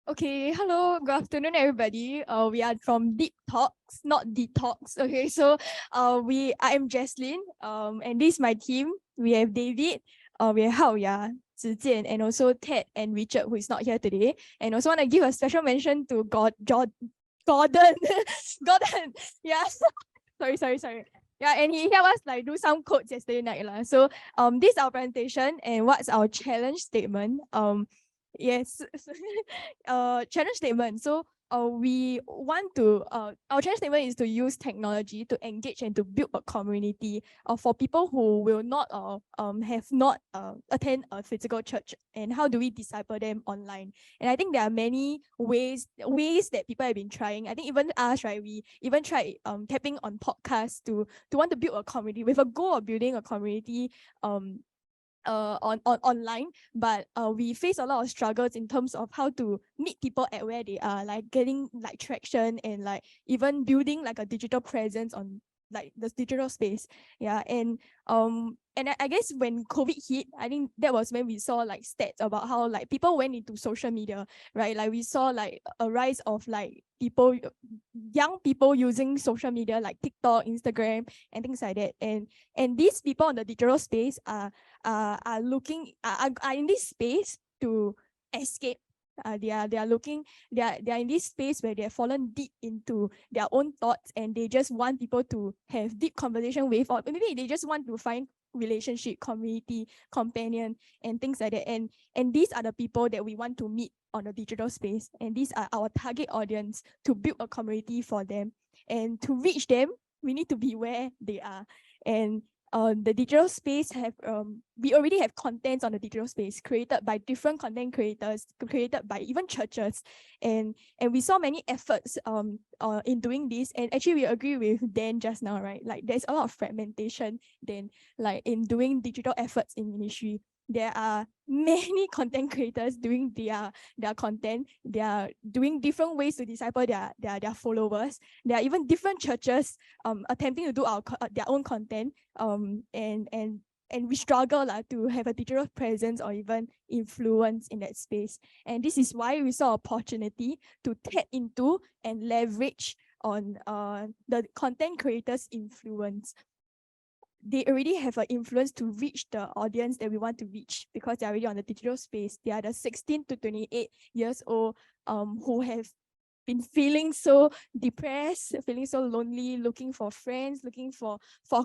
Okay, hello, good afternoon, everybody. We are from Deep Talks, not Detox. Okay, so I am Jaslyn. And this is my team. We have David, we have Hao Ya, Zijian, and also Ted and Richard, who is not here today. And also want to give a special mention to Gordon, Gordon. Yeah, sorry. Yeah, and he helped us like do some codes yesterday night lah. So this is our presentation and what's our challenge statement. Yes, challenge statement. So we want to our challenge statement is to use technology to engage and to build a community for people who will not have not attend a physical church, and how do we disciple them online. And I think there are many ways that people have been trying. I think even us, right, we even tried tapping on podcasts to want to build a community with a goal of building a community um on online, but we face a lot of struggles in terms of how to meet people at where they are, like getting like traction and like even building like a digital presence on like the digital space. Yeah, and I guess when COVID hit, I think that was when we saw like stats about how like people went into social media, right? Like we saw like a rise of like young people using social media like TikTok, Instagram, and things like that. And these people on the digital space are looking are in this space to escape. They are looking, they are in this space where they have fallen deep into their own thoughts, and they just want people to have deep conversation with, or maybe they just want to find relationship, community, companion, and things like that. And these are the people that we want to meet on the digital space, and these are our target audience to build a community for them. And to reach them, we need to be where they are. And the digital space have we already have contents on the digital space created by different content creators, created by even churches, and we saw many efforts in doing this. And actually we agree with Dan just now, right? Like there's a lot of fragmentation then, like in doing digital efforts in ministry. There are many content creators doing their content. They are doing different ways to disciple their followers. There are even different churches attempting to do their own content, and we struggle to have a digital presence or even influence in that space. And this is why we saw opportunity to tap into and leverage on the content creators' influence. They already have an influence to reach the audience that we want to reach, because they're already on the digital space. They are the 16 to 28 years old who have been feeling so depressed, feeling so lonely, looking for friends, looking for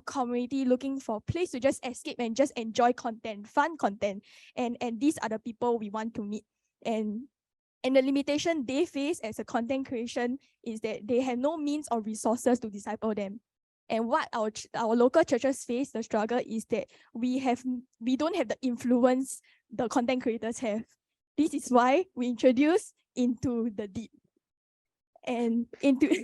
community, looking for a place to just escape and just enjoy content, fun content. And these are the people we want to meet. And the limitation they face as a content creation is that they have no means or resources to disciple them. And what our local churches face, the struggle is that we don't have the influence the content creators have. This is why we introduce Into the Deep. And into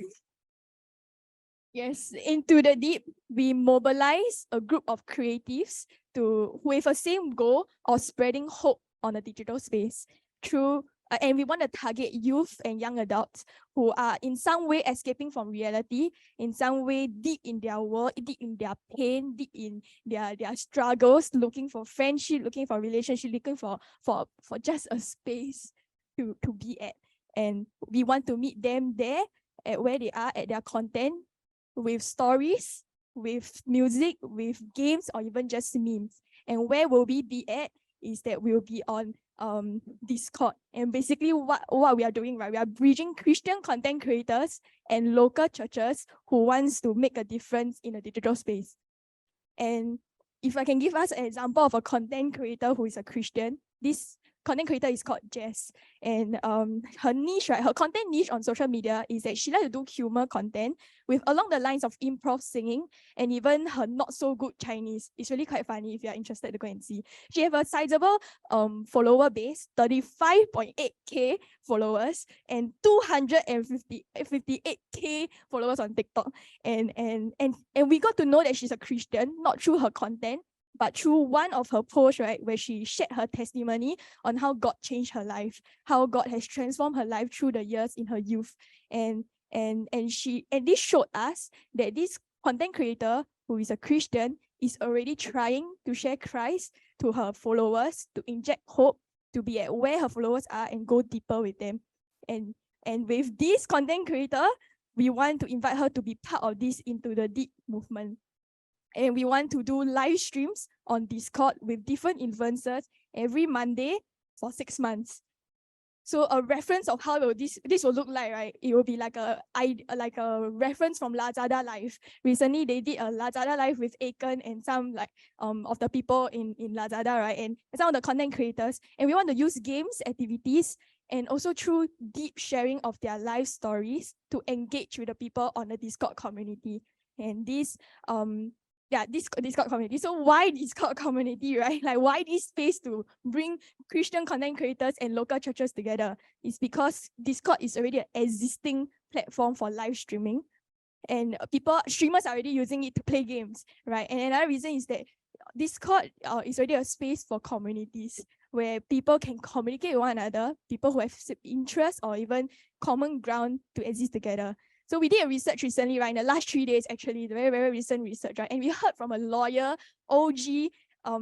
yes, Into the Deep, we mobilize a group of creatives to with a same goal of spreading hope on a digital space through and we want to target youth and young adults who are in some way escaping from reality, in some way deep in their world, deep in their pain, deep in their struggles, looking for friendship, looking for relationship, looking for just a space to be at. And we want to meet them there at where they are, at their content, with stories, with music, with games, or even just memes. And where will we be at is that we'll be on Discord. And basically what we are doing, right, we are bridging Christian content creators and local churches who wants to make a difference in a digital space. And if I can give us an example of a content creator who is a Christian, this content creator is called Jess. And her niche, right, her content niche on social media is that she likes to do humor content with along the lines of improv singing and even her not so good Chinese. It's really quite funny if you're interested to go and see. She have a sizable follower base, 35.8k followers and 258k followers on TikTok. And we got to know that she's a Christian, not through her content, but through one of her posts, right, where she shared her testimony on how God changed her life, how God has transformed her life through the years in her youth. And this showed us that this content creator who is a Christian is already trying to share Christ to her followers, to inject hope, to be at where her followers are and go deeper with them. And with this content creator, we want to invite her to be part of this into the deep movement. And we want to do live streams on Discord with different influencers every Monday for 6 months. So a reference of how will this will look like, right? It will be like a reference from Lazada Live. Recently, they did a Lazada Live with Aiken and some of the people in Lazada, right? And some of the content creators. And we want to use games, activities, and also through deep sharing of their life stories to engage with the people on the Discord community. And this Discord community. So why Discord community, right? Like why this space to bring Christian content creators and local churches together? It's because Discord is already an existing platform for live streaming, and streamers are already using it to play games, right? And another reason is that Discord is already a space for communities where people can communicate with one another, people who have interest or even common ground to exist together. So we did a research recently, right? In the last 3 days, actually, the very, very recent research, right? And we heard from a lawyer, OG,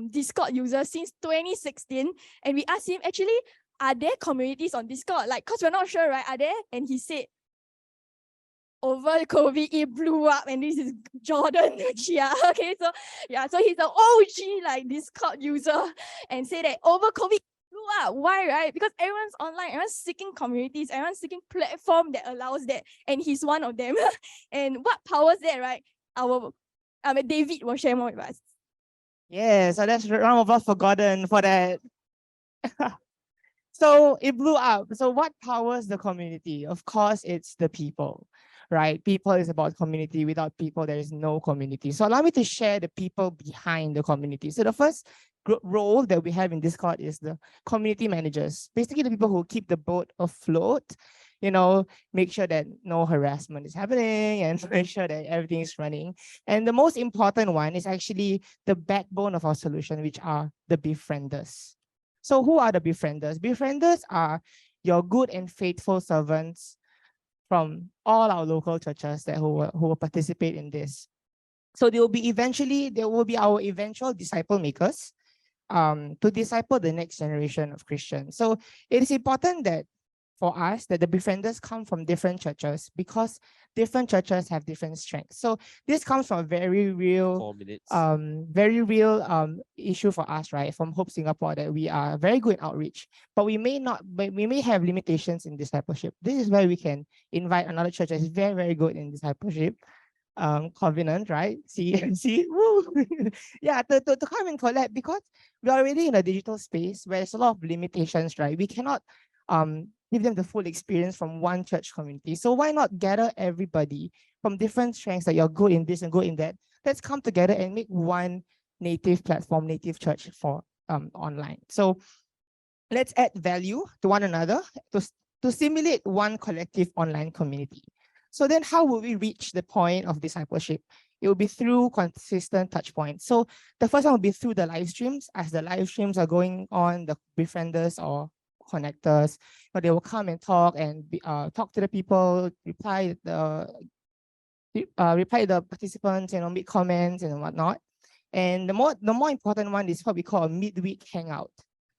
Discord user since 2016. And we asked him, actually, are there communities on Discord? Like, because we're not sure, right? Are there? And he said, over COVID, it blew up, and this is Jordan Chia. Okay, so he's an OG like Discord user, and say that over COVID blew up. Why, right? Because everyone's online, everyone's seeking communities, everyone's seeking platform that allows that, and he's one of them. And what powers that, right? David will share more with us. Yeah, so that's a round of applause for Gordon for that. So it blew up. So what powers the community? Of course, it's the people, right? People is about community. Without people, there is no community. So allow me to share the people behind the community. So the first role that we have in Discord is the community managers, basically the people who keep the boat afloat, make sure that no harassment is happening and make sure that everything is running. And the most important one is actually the backbone of our solution, which are the befrienders. So who are the befrienders? Befrienders are your good and faithful servants from all our local churches who will participate in this. So they will be our eventual disciple makers to disciple the next generation of Christians. So it is important that for us that the befrienders come from different churches because different churches have different strengths. So this comes from a very real issue for us, right? From Hope Singapore, that we are very good in outreach, but we may have limitations in discipleship. This is where we can invite another church that is very, very good in discipleship. Covenant, right? See, woo. Yeah, to come and collab, because we are already in a digital space where there's a lot of limitations, right? We cannot give them the full experience from one church community. So why not gather everybody from different strengths that you're good in this and good in that? Let's come together and make one native platform, native church for online. So let's add value to one another to simulate one collective online community. So then how will we reach the point of discipleship? It will be through consistent touch points. So the first one will be through the live streams. As the live streams are going on, the befrienders or connectors, they will come and talk and talk to the people, reply the participants, make comments and whatnot. And the more important one is what we call a midweek hangout.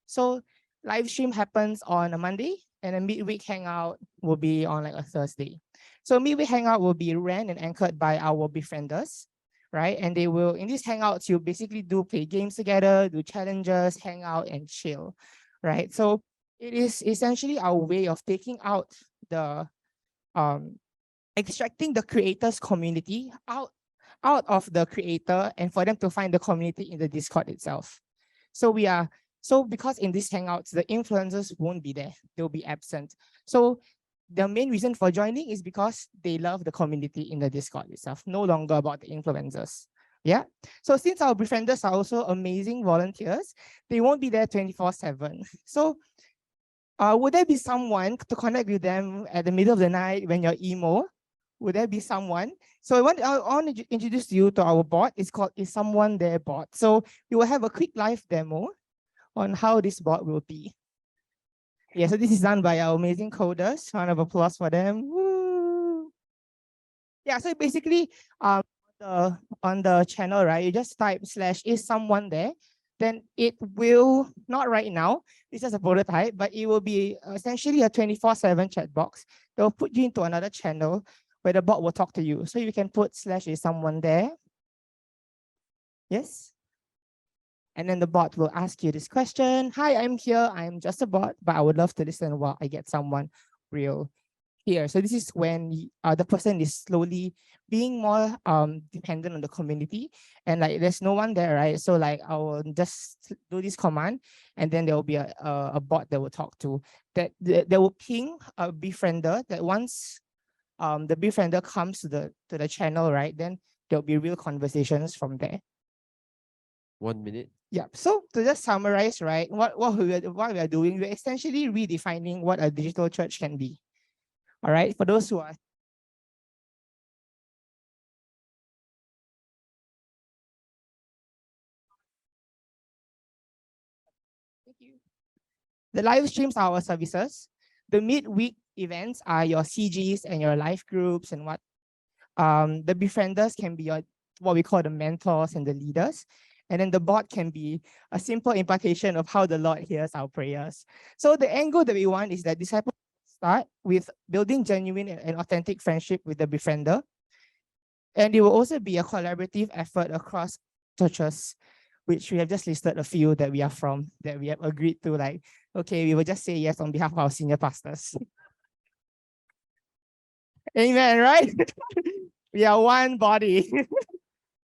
So live stream happens on a Monday, and a midweek hangout will be on like a Thursday. So midweek hangout will be ran and anchored by our befrienders, right? And they will, in these hangouts, you basically play games together, do challenges, hang out and chill, right? So it is essentially our way of taking out the extracting the creators community out of the creator and for them to find the community in the Discord itself. So because in these hangouts, the influencers won't be there, they'll be absent. So the main reason for joining is because they love the community in the Discord itself, no longer about the influencers. Yeah. So since our befrienders are also amazing volunteers, they won't be there 24/7. So would there be someone to connect with them at the middle of the night when you're emo? Would there be someone? So I want to introduce you to our bot. It's called Is Someone There bot. So we will have a quick live demo on how this bot will be. Yeah, so this is done by our amazing coders. Round of applause for them. Woo! Yeah, so basically on the channel, right, you just type /is someone there. then it will, not right now, this is a prototype, but it will be essentially a 24/7 chat box that will put you into another channel where the bot will talk to you. So you can put /is someone there. Yes. And then the bot will ask you this question. Hi, I'm here. I'm just a bot, but I would love to listen while I get someone real here. So this is when the person is slowly being more dependent on the community, and like there's no one there, right? So like I will just do this command, and then there will be a bot that will talk to that will ping a befriender that once the befriender comes to the channel, right? Then there'll be real conversations from there. 1 minute. Yeah. So to just summarize, right, what we are doing, we're essentially redefining what a digital church can be. All right. For those who are Thank you. The live streams are our services. The midweek events are your CGs and your life groups and what the befrienders can be your what we call the mentors and the leaders. And then the bot can be a simple implication of how the Lord hears our prayers. So the angle that we want is that disciples start with building genuine and authentic friendship with the befriender. And it will also be a collaborative effort across churches, which we have just listed a few that we are from, that we have agreed to, like, okay, we will just say yes on behalf of our senior pastors. Amen, right? We are one body.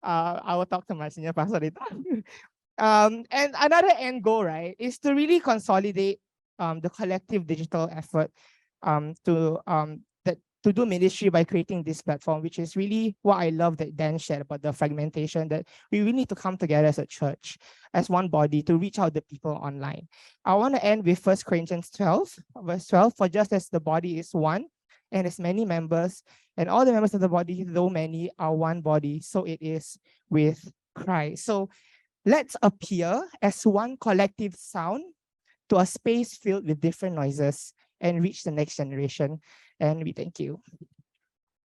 I will talk to my senior pastor later. And another end goal, right, is to really consolidate the collective digital effort to do ministry by creating this platform, which is really what I love that Dan shared about the fragmentation, that we really need to come together as a church, as one body to reach out to people online. I want to end with 1 Corinthians 12, verse 12, for just as the body is one and has many members, and all the members of the body, though many, are one body, so it is with Christ. So let's appear as one collective sound to a space filled with different noises and reach the next generation. And we thank you.